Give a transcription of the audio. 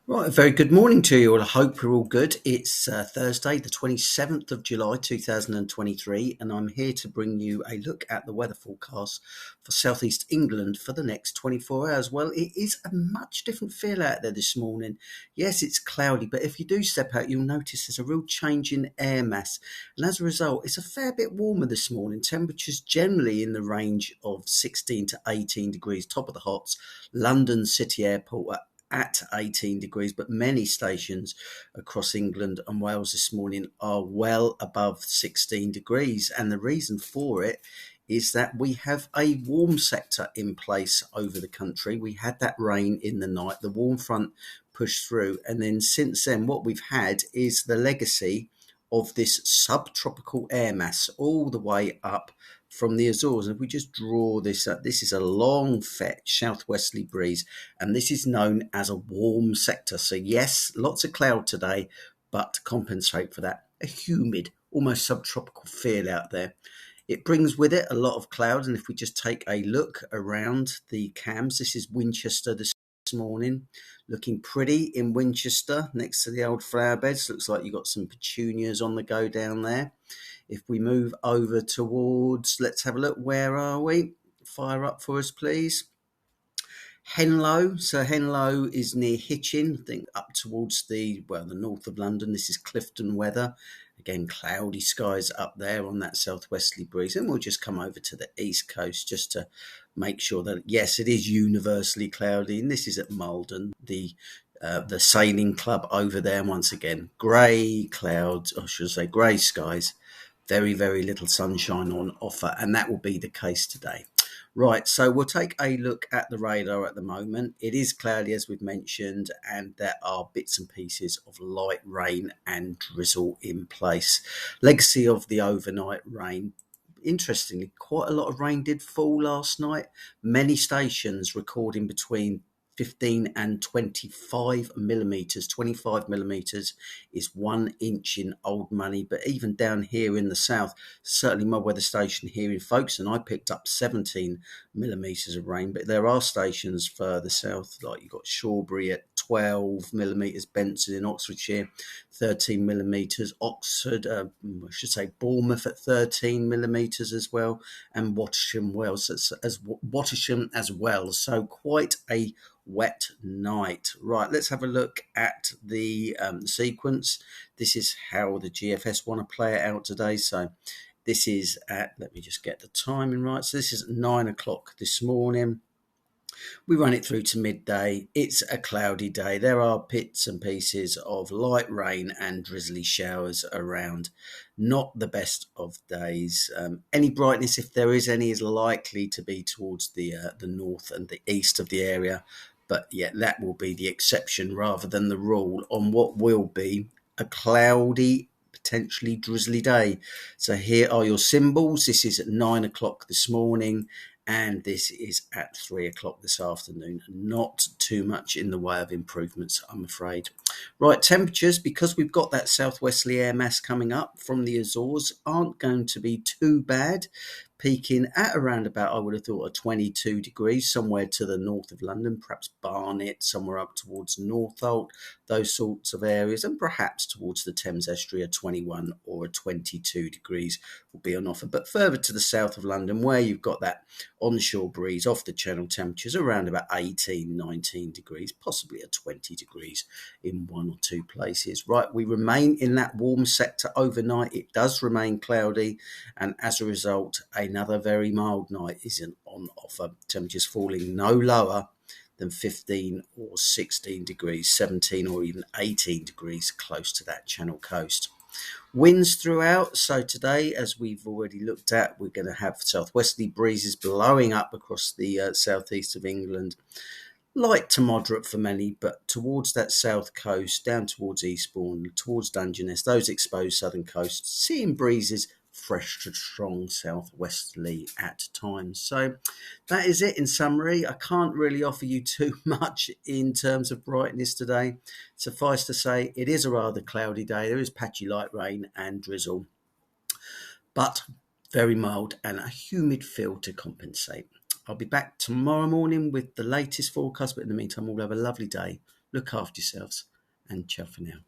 Right, a very good morning to you all. I hope you're all good. It's Thursday, the 27th of July 2023, and I'm here to bring you a look at the weather forecast for southeast England for the next 24 hours. Well, it is a much different feel out there this morning. Yes, it's cloudy, but if you do step out, you'll notice there's a real change in air mass, and as a result, it's a fair bit warmer this morning. Temperatures generally in the range of 16 to 18 degrees, top of the hots. London City Airport at 18 degrees, but many stations across England and Wales this morning are well above 16 degrees. And the reason for it is that we have a warm sector in place over the country. We had that rain in the night, the warm front pushed through. And then since then, what we've had is the legacy of this subtropical air mass all the way up from the Azores. And if we just draw this up, this is a long fetch southwesterly breeze, and this is known as a warm sector. So yes, lots of cloud today, but to compensate for that, a humid, almost subtropical feel out there. It brings with it a lot of cloud, and if we just take a look around the cams, this is Winchester this morning, looking pretty in Winchester next to the old flower beds. Looks like you've got some petunias on the go down there. If we move over towards, let's have a look, where are we? Fire up for us, please. Henlow. So Henlow is near Hitchin, I think up towards the north of London. This is Clifton weather. Again, cloudy skies up there on that southwesterly breeze. And we'll just come over to the east coast just to make sure that, yes, it is universally cloudy. And this is at Malden, the sailing club over there. And once again, grey clouds, or should I say grey skies. Very, very little sunshine on offer. And that will be the case today. Right, so we'll take a look at the radar at the moment. It is cloudy, as we've mentioned, and there are bits and pieces of light rain and drizzle in place. Legacy of the overnight rain. Interestingly, quite a lot of rain did fall last night. Many stations recording between 15 and 25 millimetres. 25 millimetres is 1 inch in old money, but even down here in the south, certainly my weather station here in Folkestone, I picked up 17 millimetres of rain, but there are stations further south, like you've got Shawbury at 12 millimetres, Benson in Oxfordshire 13 millimetres, Oxford, I should say Bournemouth at 13 millimetres as well, and Wattisham as well. So quite a wet night. Right, let's have a look at the sequence. This is how the GFS want to play it out today. So this is at, let me just get the timing right. So this is at 9 o'clock this morning. We run it through to midday. It's a cloudy day. There are bits and pieces of light rain and drizzly showers around. Not the best of days. Any brightness, if there is any, is likely to be towards the north and the east of the area. But yeah, that will be the exception rather than the rule on what will be a cloudy, potentially drizzly day. So here are your symbols. This is at 9 o'clock this morning, and this is at 3 o'clock this afternoon. Not too much in the way of improvements, I'm afraid. Right, temperatures, because we've got that southwesterly air mass coming up from the Azores, aren't going to be too bad. Peaking at around about, I would have thought, 22 degrees, somewhere to the north of London, perhaps Barnet, somewhere up towards Northolt, those sorts of areas, and perhaps towards the Thames Estuary, 21 or 22 degrees will be on offer. But further to the south of London, where you've got that onshore breeze off the channel, temperatures around about 18, 19 degrees, possibly 20 degrees in one or two places. Right, we remain in that warm sector overnight. It does remain cloudy, and as a result, another very mild night is on offer. Temperatures falling no lower than 15 or 16 degrees, 17 or even 18 degrees close to that Channel coast. Winds throughout. So today, as we've already looked at, we're going to have southwesterly breezes blowing up across the southeast of England. Light to moderate for many, but towards that south coast, down towards Eastbourne, towards Dungeness, those exposed southern coasts, seeing breezes fresh to strong southwesterly at times. So that is it in summary. I can't really offer you too much in terms of brightness today. Suffice to say, it is a rather cloudy day. There is patchy light rain and drizzle, but very mild and a humid feel to compensate. I'll be back tomorrow morning with the latest forecast, but in the meantime, we'll have a lovely day. Look after yourselves, and ciao for now.